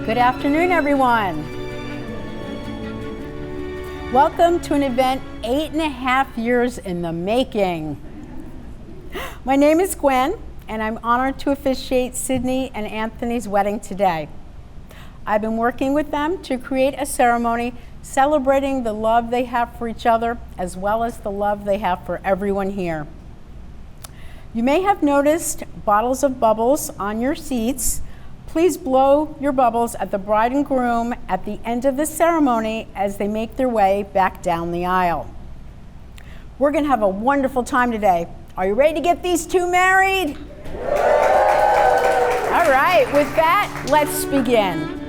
Good afternoon, everyone. Welcome to an event 8.5 years in the making. My name is Gwen, and I'm honored to officiate Sidney and Anthony's wedding today. I've been working with them to create a ceremony celebrating the love they have for each other, as well as the love they have for everyone here. You may have noticed bottles of bubbles on your seats. Please blow your bubbles at the bride and groom at the end of the ceremony as they make their way back down the aisle. We're going to have a wonderful time today. Are you ready to get these two married? All right, with that, let's begin.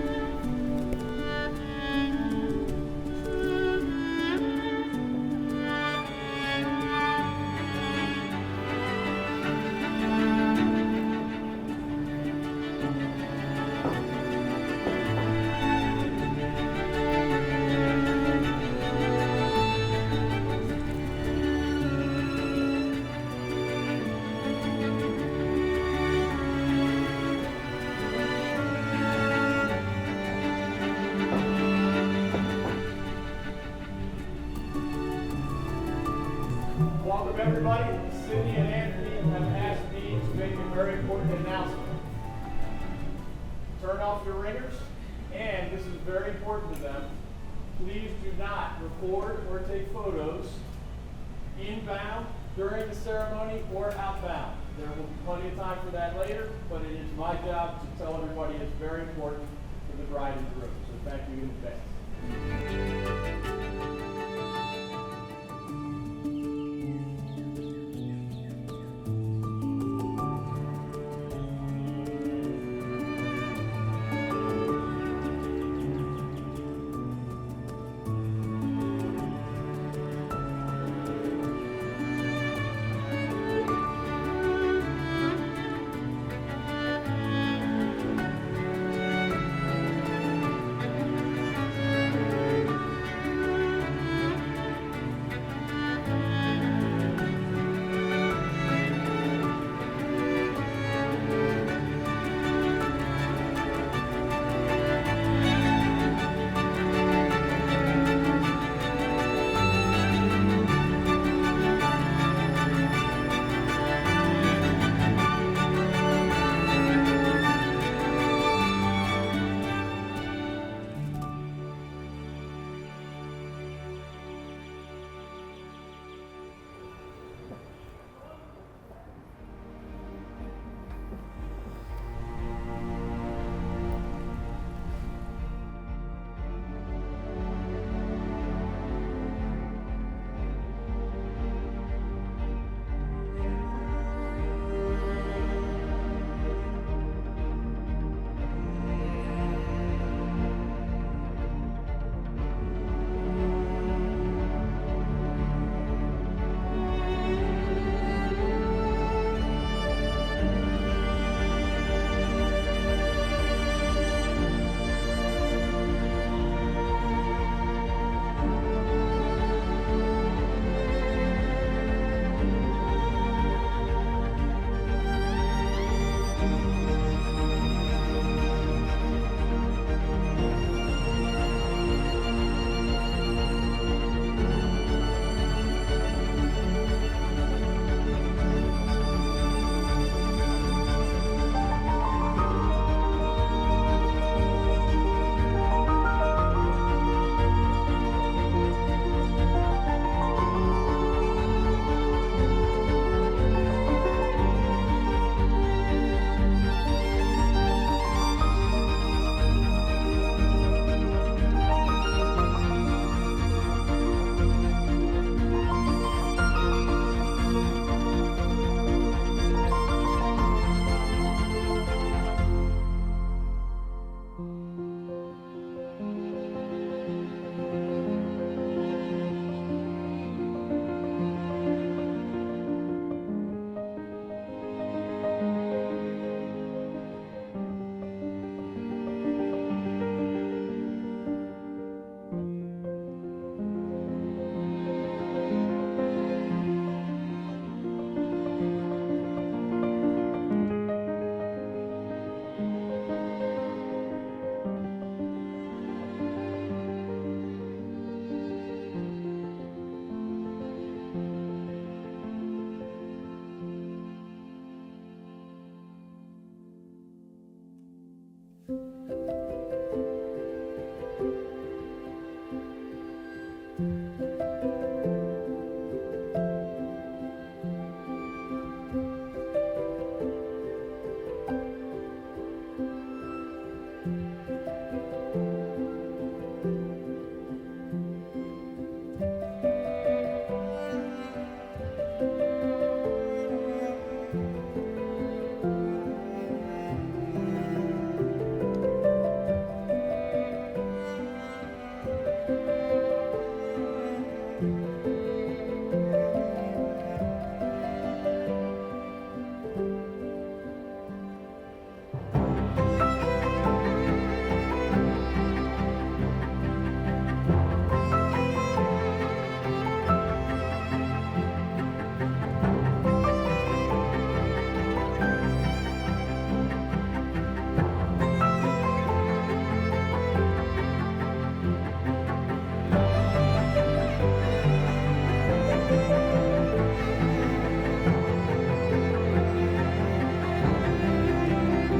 Welcome everybody. Sidney and Anthony have asked me to make a very important announcement. Turn off your ringers, and this is very important to them. Please do not record or take photos inbound, during the ceremony, or outbound. There will be plenty of time for that later, but it is my job to tell everybody it's very important for the bride and groom. So thank you in advance.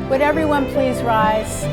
Would everyone please rise?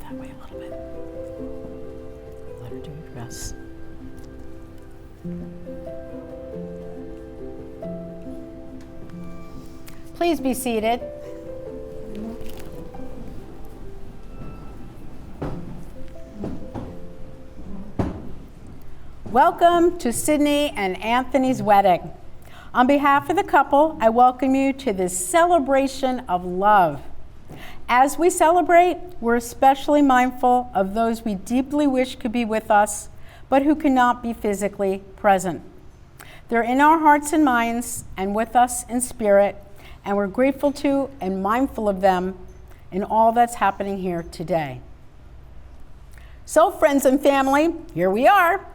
That way a little bit. Let her do her dress. Please be seated. Welcome to Sidney and Anthony's wedding. On behalf of the couple, I welcome you to this celebration of love. As we celebrate, we're especially mindful of those we deeply wish could be with us, but who cannot be physically present. They're in our hearts and minds and with us in spirit, and we're grateful to and mindful of them in all that's happening here today. So, friends and family, here we are.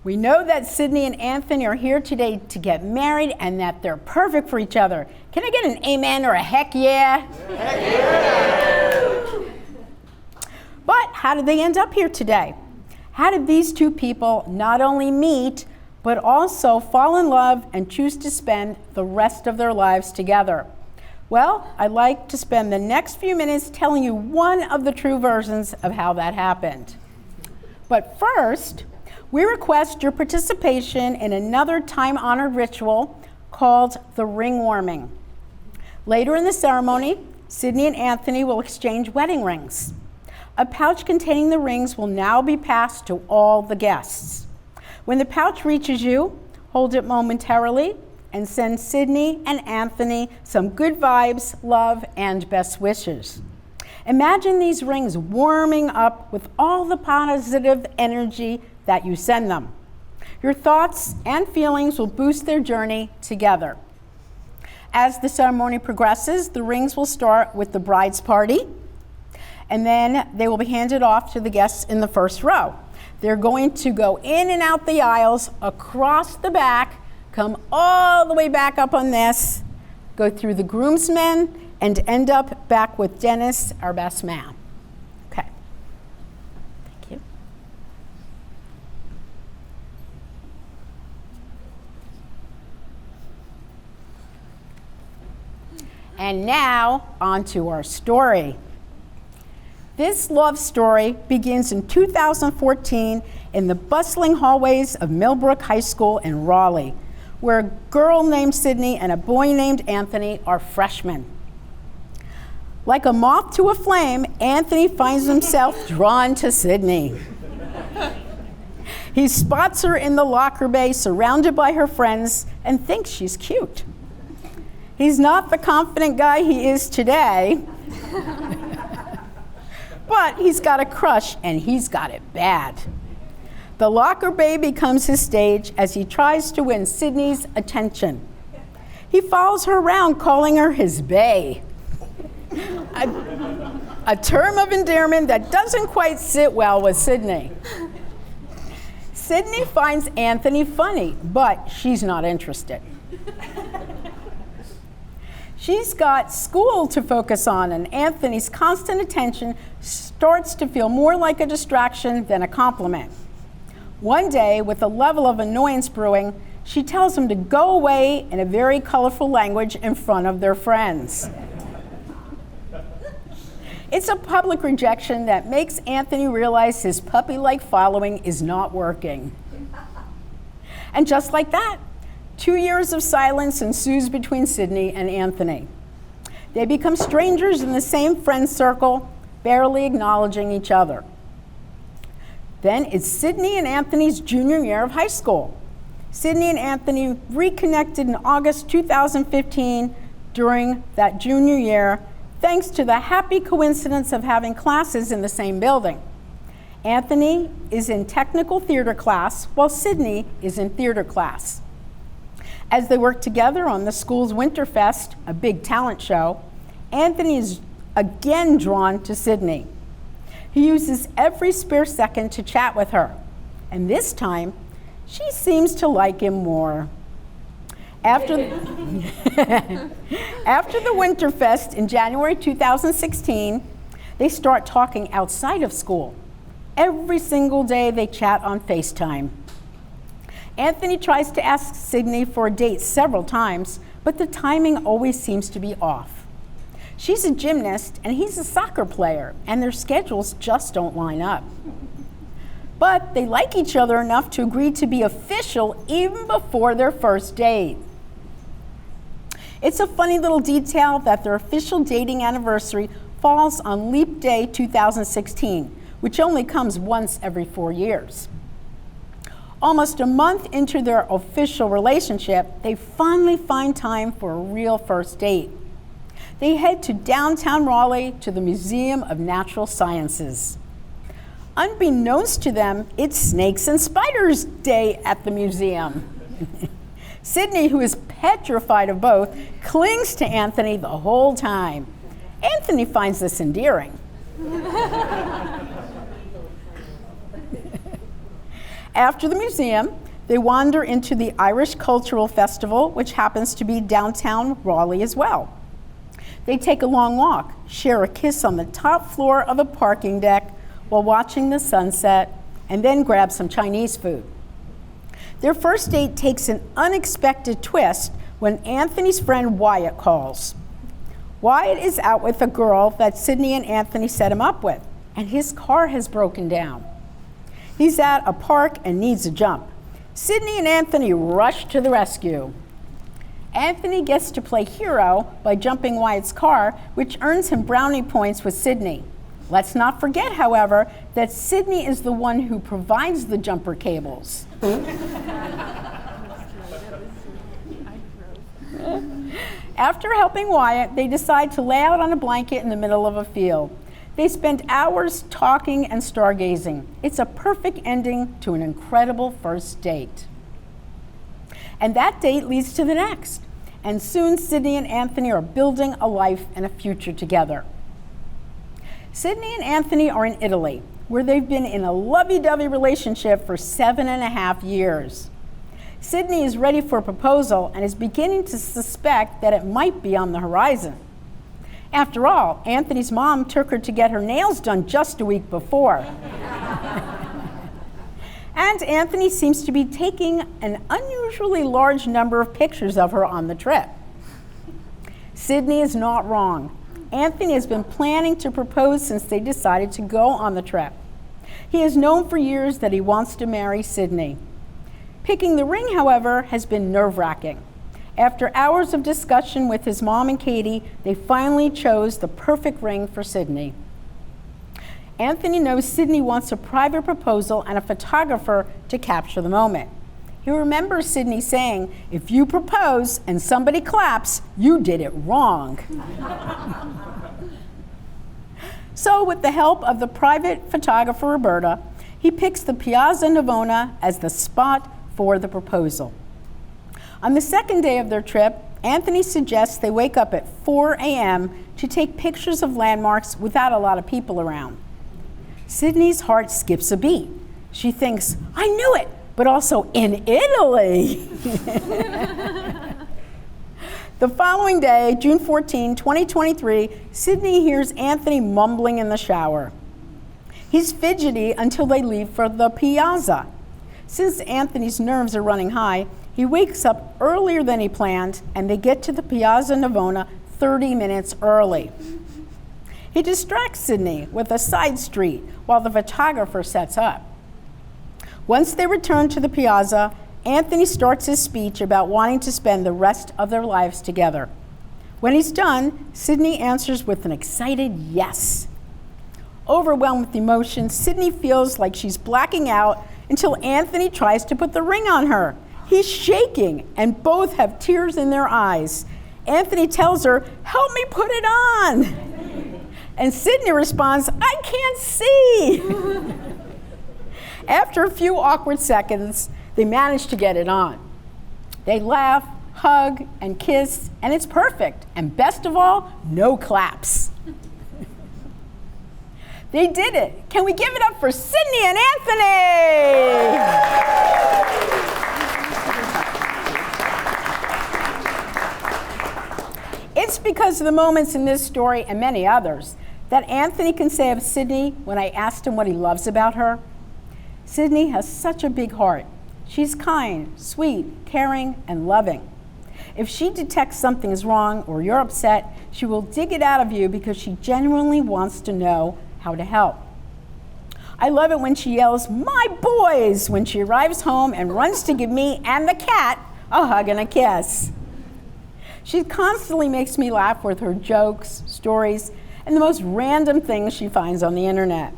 We know that Sidney and Anthony are here today to get married and that they're perfect for each other. Can I get an amen or a heck yeah? Heck yeah! But how did they end up here today? How did these two people not only meet, but also fall in love and choose to spend the rest of their lives together? Well, I'd like to spend the next few minutes telling you one of the true versions of how that happened. But first, we request your participation in another time-honored ritual called the ring warming. Later in the ceremony, Sidney and Anthony will exchange wedding rings. A pouch containing the rings will now be passed to all the guests. When the pouch reaches you, hold it momentarily and send Sidney and Anthony some good vibes, love, and best wishes. Imagine these rings warming up with all the positive energy that you send them. Your thoughts and feelings will boost their journey together. As the ceremony progresses, the rings will start with the bride's party, and then they will be handed off to the guests in the first row. They're going to go in and out the aisles, across the back, come all the way back up on this, go through the groomsmen, and end up back with Dennis, our best man. Okay. Thank you. And now, on to our story. This love story begins in 2014 in the bustling hallways of Millbrook High School in Raleigh, where a girl named Sidney and a boy named Anthony are freshmen. Like a moth to a flame, Anthony finds himself drawn to Sidney. He spots her in the locker bay, surrounded by her friends, and thinks she's cute. He's not the confident guy he is today, but he's got a crush, and he's got it bad. The locker bay becomes his stage as he tries to win Sidney's attention. He follows her around, calling her his bae, a term of endearment that doesn't quite sit well with Sidney. Sidney finds Anthony funny, but she's not interested. She's got school to focus on, and Anthony's constant attention starts to feel more like a distraction than a compliment. One day, with a level of annoyance brewing, she tells him to go away in a very colorful language in front of their friends. It's a public rejection that makes Anthony realize his puppy-like following is not working. And just like that, 2 years of silence ensues between Sidney and Anthony. They become strangers in the same friend circle, barely acknowledging each other. Then it's Sidney and Anthony's junior year of high school. Sidney and Anthony reconnected in August 2015 during that junior year, thanks to the happy coincidence of having classes in the same building. Anthony is in technical theater class, while Sidney is in theater class. As they work together on the school's Winterfest, a big talent show, Anthony is again drawn to Sidney. He uses every spare second to chat with her, and this time, she seems to like him more. After the Winterfest in January 2016, they start talking outside of school. Every single day they chat on FaceTime. Anthony tries to ask Sidney for a date several times, but the timing always seems to be off. She's a gymnast and he's a soccer player, and their schedules just don't line up. But they like each other enough to agree to be official even before their first date. It's a funny little detail that their official dating anniversary falls on Leap Day 2016, which only comes once every 4 years. Almost a month into their official relationship, they finally find time for a real first date. They head to downtown Raleigh to the Museum of Natural Sciences. Unbeknownst to them, it's Snakes and Spiders Day at the museum. Sidney, who is petrified of both, clings to Anthony the whole time. Anthony finds this endearing. After the museum, they wander into the Irish Cultural Festival, which happens to be downtown Raleigh as well. They take a long walk, share a kiss on the top floor of a parking deck while watching the sunset, and then grab some Chinese food. Their first date takes an unexpected twist when Anthony's friend Wyatt calls. Wyatt is out with a girl that Sidney and Anthony set him up with, and his car has broken down. He's at a park and needs a jump. Sidney and Anthony rush to the rescue. Anthony gets to play hero by jumping Wyatt's car, which earns him brownie points with Sidney. Let's not forget, however, that Sidney is the one who provides the jumper cables. After helping Wyatt, they decide to lay out on a blanket in the middle of a field. They spend hours talking and stargazing. It's a perfect ending to an incredible first date. And that date leads to the next. And soon, Sidney and Anthony are building a life and a future together. Sidney and Anthony are in Italy, where they've been in a lovey-dovey relationship for 7.5 years. Sidney is ready for a proposal and is beginning to suspect that it might be on the horizon. After all, Anthony's mom took her to get her nails done just a week before. And Anthony seems to be taking an unusually large number of pictures of her on the trip. Sidney is not wrong. Anthony has been planning to propose since they decided to go on the trip. He has known for years that he wants to marry Sidney. Picking the ring, however, has been nerve-wracking. After hours of discussion with his mom and Katie, they finally chose the perfect ring for Sidney. Anthony knows Sidney wants a private proposal and a photographer to capture the moment. He remembers Sidney saying, "If you propose and somebody claps, you did it wrong." So with the help of the private photographer Roberta, he picks the Piazza Navona as the spot for the proposal. On the second day of their trip, Anthony suggests they wake up at 4 a.m. to take pictures of landmarks without a lot of people around. Sidney's heart skips a beat. She thinks, "I knew it, but also in Italy." The following day, June 14, 2023, Sidney hears Anthony mumbling in the shower. He's fidgety until they leave for the Piazza. Since Anthony's nerves are running high, he wakes up earlier than he planned, and they get to the Piazza Navona 30 minutes early. He distracts Sidney with a side street while the photographer sets up. Once they return to the Piazza, Anthony starts his speech about wanting to spend the rest of their lives together. When he's done, Sidney answers with an excited yes. Overwhelmed with emotion, Sidney feels like she's blacking out until Anthony tries to put the ring on her. He's shaking, and both have tears in their eyes. Anthony tells her, "Help me put it on." And Sidney responds, "I can't see." After a few awkward seconds, they manage to get it on. They laugh, hug, and kiss, and it's perfect. And best of all, no claps. They did it. Can we give it up for Sidney and Anthony? It's because of the moments in this story and many others that Anthony can say of Sidney when I asked him what he loves about her. Sidney has such a big heart. She's kind, sweet, caring, and loving. If she detects something is wrong or you're upset, she will dig it out of you because she genuinely wants to know how to help. I love it when she yells, "My boys," when she arrives home and runs to give me and the cat a hug and a kiss. She constantly makes me laugh with her jokes, stories, and the most random things she finds on the internet.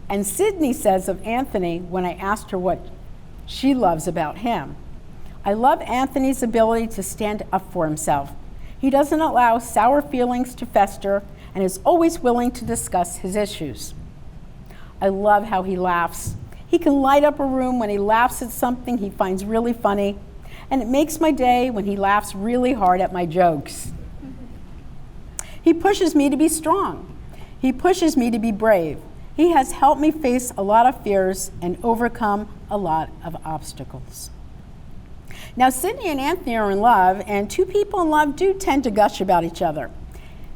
And Sidney says of Anthony when I asked her what she loves about him, "I love Anthony's ability to stand up for himself. He doesn't allow sour feelings to fester and is always willing to discuss his issues. I love how he laughs. He can light up a room when he laughs at something he finds really funny, and it makes my day when he laughs really hard at my jokes. He pushes me to be strong. He pushes me to be brave. He has helped me face a lot of fears and overcome a lot of obstacles." Now, Sidney and Anthony are in love, and two people in love do tend to gush about each other.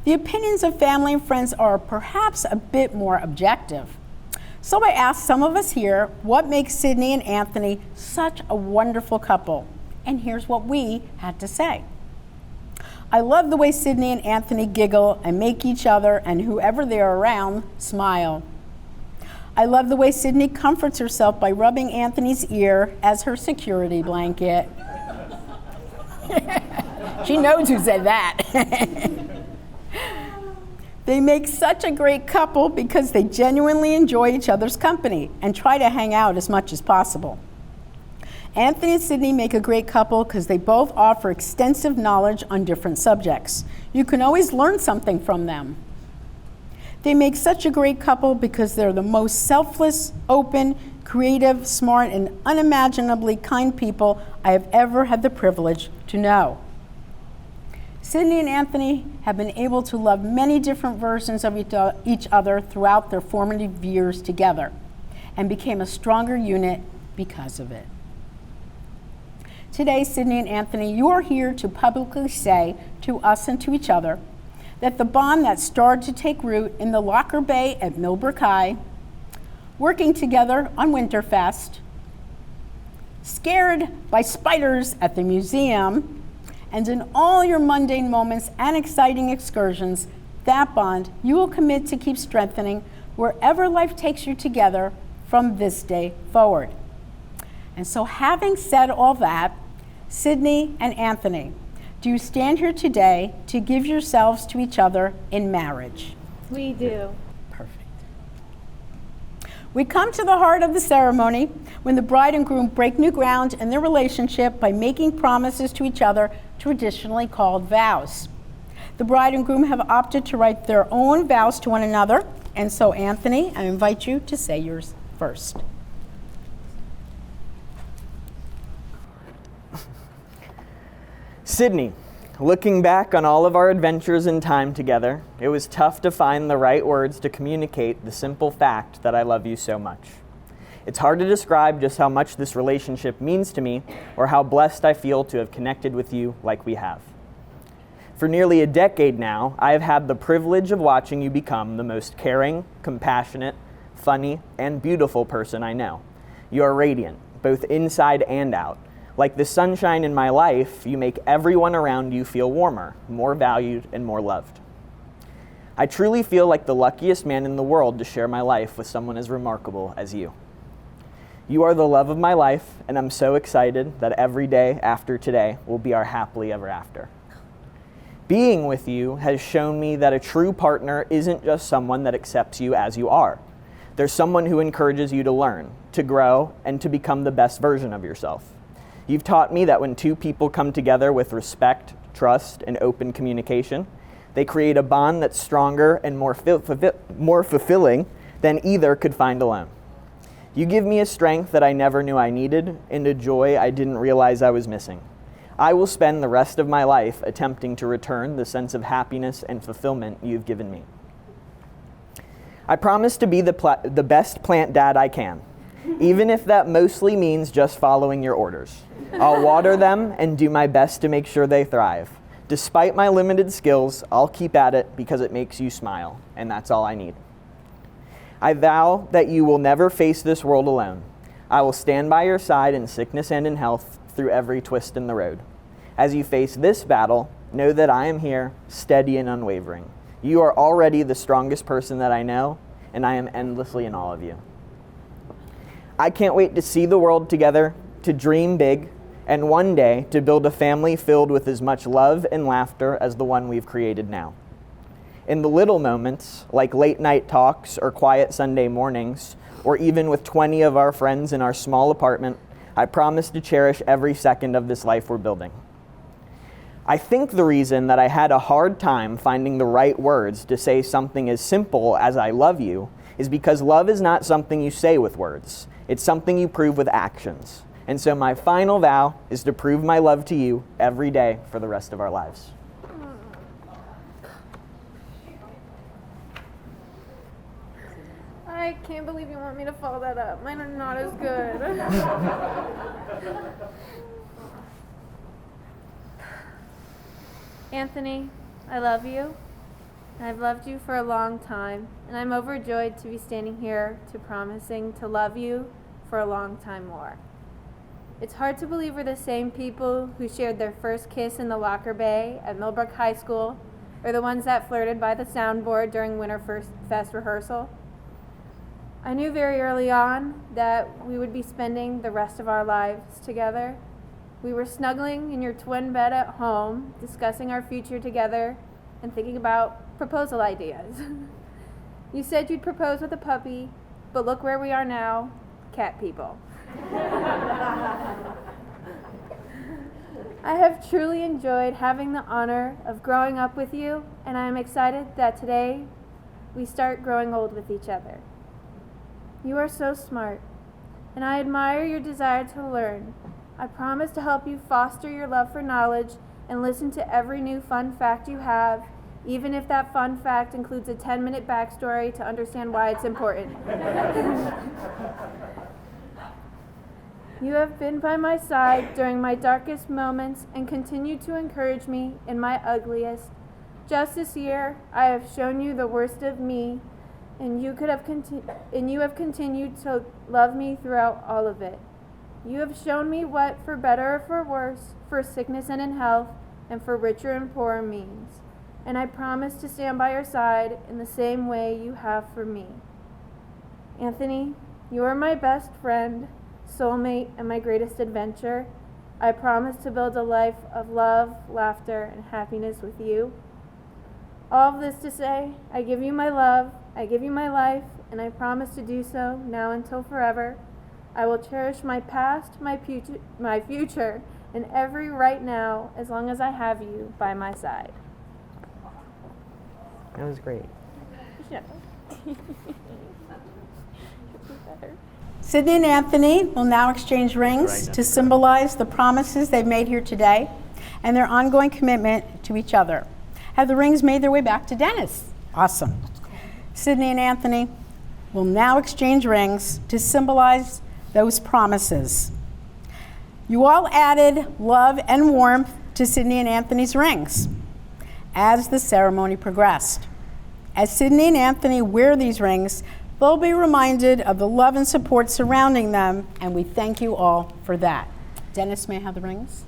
The opinions of family and friends are perhaps a bit more objective. So I asked some of us here what makes Sidney and Anthony such a wonderful couple, and here's what we had to say. I love the way Sidney and Anthony giggle and make each other and whoever they are around smile. I love the way Sidney comforts herself by rubbing Anthony's ear as her security blanket. She knows who said that. They make such a great couple because they genuinely enjoy each other's company and try to hang out as much as possible. Anthony and Sidney make a great couple because they both offer extensive knowledge on different subjects. You can always learn something from them. They make such a great couple because they're the most selfless, open, creative, smart, and unimaginably kind people I have ever had the privilege to know. Sidney and Anthony have been able to love many different versions of each other throughout their formative years together and became a stronger unit because of it. Today, Sidney and Anthony, you are here to publicly say to us and to each other that the bond that started to take root in the locker bay at Millbrook High, working together on Winterfest, scared by spiders at the museum, and in all your mundane moments and exciting excursions, that bond you will commit to keep strengthening wherever life takes you together from this day forward. And so having said all that, Sidney and Anthony, do you stand here today to give yourselves to each other in marriage? We do. Perfect. We come to the heart of the ceremony when the bride and groom break new ground in their relationship by making promises to each other, traditionally called vows. The bride and groom have opted to write their own vows to one another, and so Anthony, I invite you to say yours first. Sidney, looking back on all of our adventures in time together, it was tough to find the right words to communicate the simple fact that I love you so much. It's hard to describe just how much this relationship means to me or how blessed I feel to have connected with you like we have. For nearly a decade now, I have had the privilege of watching you become the most caring, compassionate, funny, and beautiful person I know. You are radiant, both inside and out. Like the sunshine in my life, you make everyone around you feel warmer, more valued, and more loved. I truly feel like the luckiest man in the world to share my life with someone as remarkable as you. You are the love of my life, and I'm so excited that every day after today will be our happily ever after. Being with you has shown me that a true partner isn't just someone that accepts you as you are. There's someone who encourages you to learn, to grow, and to become the best version of yourself. You've taught me that when two people come together with respect, trust, and open communication, they create a bond that's stronger and more fulfilling than either could find alone. You give me a strength that I never knew I needed and a joy I didn't realize I was missing. I will spend the rest of my life attempting to return the sense of happiness and fulfillment you've given me. I promise to be the best plant dad I can, even if that mostly means just following your orders. I'll water them and do my best to make sure they thrive. Despite my limited skills, I'll keep at it because it makes you smile, and that's all I need. I vow that you will never face this world alone. I will stand by your side in sickness and in health through every twist in the road. As you face this battle, know that I am here, steady and unwavering. You are already the strongest person that I know, and I am endlessly in awe of you. I can't wait to see the world together, to dream big, and one day to build a family filled with as much love and laughter as the one we've created now. In the little moments, like late night talks or quiet Sunday mornings, or even with 20 of our friends in our small apartment, I promise to cherish every second of this life we're building. I think the reason that I had a hard time finding the right words to say something as simple as I love you is because love is not something you say with words. It's something you prove with actions. And so my final vow is to prove my love to you every day for the rest of our lives. I can't believe you want me to follow that up. Mine are not as good. Anthony, I love you. I've loved you for a long time, and I'm overjoyed to be standing here promising to love you for a long time more. It's hard to believe we're the same people who shared their first kiss in the locker bay at Millbrook High School, or the ones that flirted by the soundboard during Winterfest rehearsal. I knew very early on that we would be spending the rest of our lives together. We were snuggling in your twin bed at home, discussing our future together, and thinking about proposal ideas. You said you'd propose with a puppy, but look where we are now, cat people. I have truly enjoyed having the honor of growing up with you, and I am excited that today we start growing old with each other. You are so smart, and I admire your desire to learn. I promise to help you foster your love for knowledge and listen to every new fun fact you have, even if that fun fact includes a 10-minute backstory to understand why it's important. You have been by my side during my darkest moments and continue to encourage me in my ugliest. Just this year, I have shown you the worst of me, and you have continued to love me throughout all of it. You have shown me what, for better or for worse, for sickness and in health, and for richer and poorer means. And I promise to stand by your side in the same way you have for me. Anthony, you are my best friend, soulmate, and my greatest adventure. I promise to build a life of love, laughter, and happiness with you. All of this to say, I give you my love, I give you my life, and I promise to do so now until forever. I will cherish my past, my future, and every right now as long as I have you by my side. That was great. Sidney and Anthony will now exchange rings to symbolize the promises they've made here today and their ongoing commitment to each other. Have the rings made their way back to Dennis? Awesome. Sidney and Anthony will now exchange rings to symbolize those promises. You all added love and warmth to Sidney and Anthony's rings as the ceremony progressed. As Sidney and Anthony wear these rings, they'll be reminded of the love and support surrounding them, and we thank you all for that. Dennis, may I have the rings?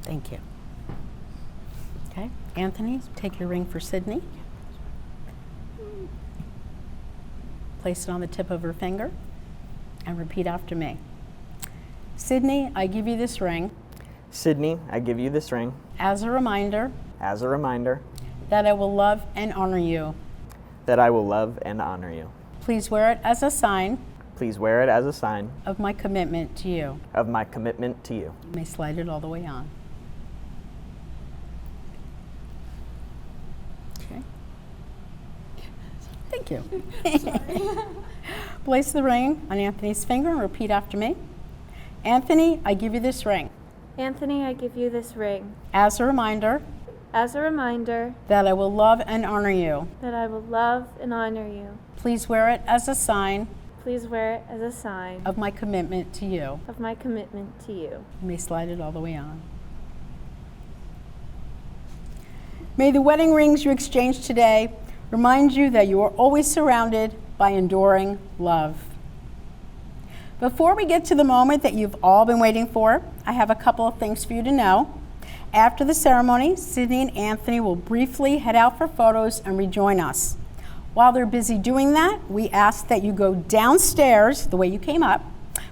Thank you. Okay, Anthony, take your ring for Sidney. Place it on the tip of her finger and repeat after me. Sidney, I give you this ring. Sidney, I give you this ring. As a reminder. As a reminder. That I will love and honor you. That I will love and honor you. Please wear it as a sign. Please wear it as a sign. Of my commitment to you. Of my commitment to you. You may slide it all the way on. Okay. Thank you. Place the ring on Anthony's finger and repeat after me. Anthony, I give you this ring. Anthony, I give you this ring. As a reminder. As a reminder. That I will love and honor you. That I will love and honor you. Please wear it as a sign. Please wear it as a sign. Of my commitment to you. Of my commitment to you. You may slide it all the way on. May the wedding rings you exchange today remind you that you are always surrounded by enduring love. Before we get to the moment that you've all been waiting for, I have a couple of things for you to know. After the ceremony, Sidney and Anthony will briefly head out for photos and rejoin us. While they're busy doing that, we ask that you go downstairs, the way you came up,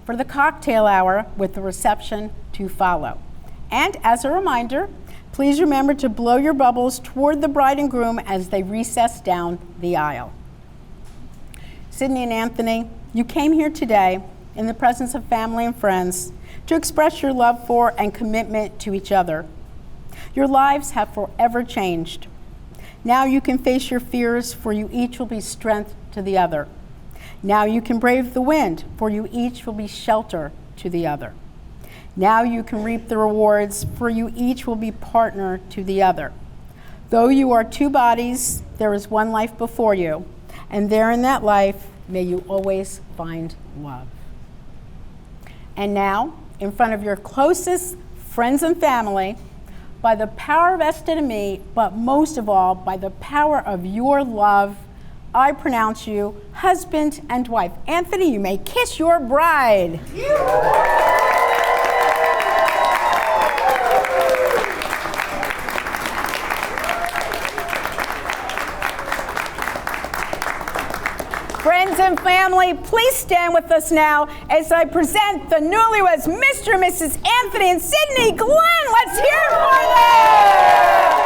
for the cocktail hour with the reception to follow. And as a reminder, please remember to blow your bubbles toward the bride and groom as they recess down the aisle. Sidney and Anthony, you came here today in the presence of family and friends to express your love for and commitment to each other. Your lives have forever changed. Now you can face your fears, for you each will be strength to the other. Now you can brave the wind, for you each will be shelter to the other. Now you can reap the rewards, for you each will be partner to the other. Though you are two bodies, there is one life before you, and there in that life, may you always find love. And now, in front of your closest friends and family, by the power vested in me, but most of all, by the power of your love, I pronounce you husband and wife. Anthony, you may kiss your bride. Friends and family, please stand with us now as I present the newlyweds, Mr. and Mrs. Anthony and Sidney Glenn. Let's hear it for them!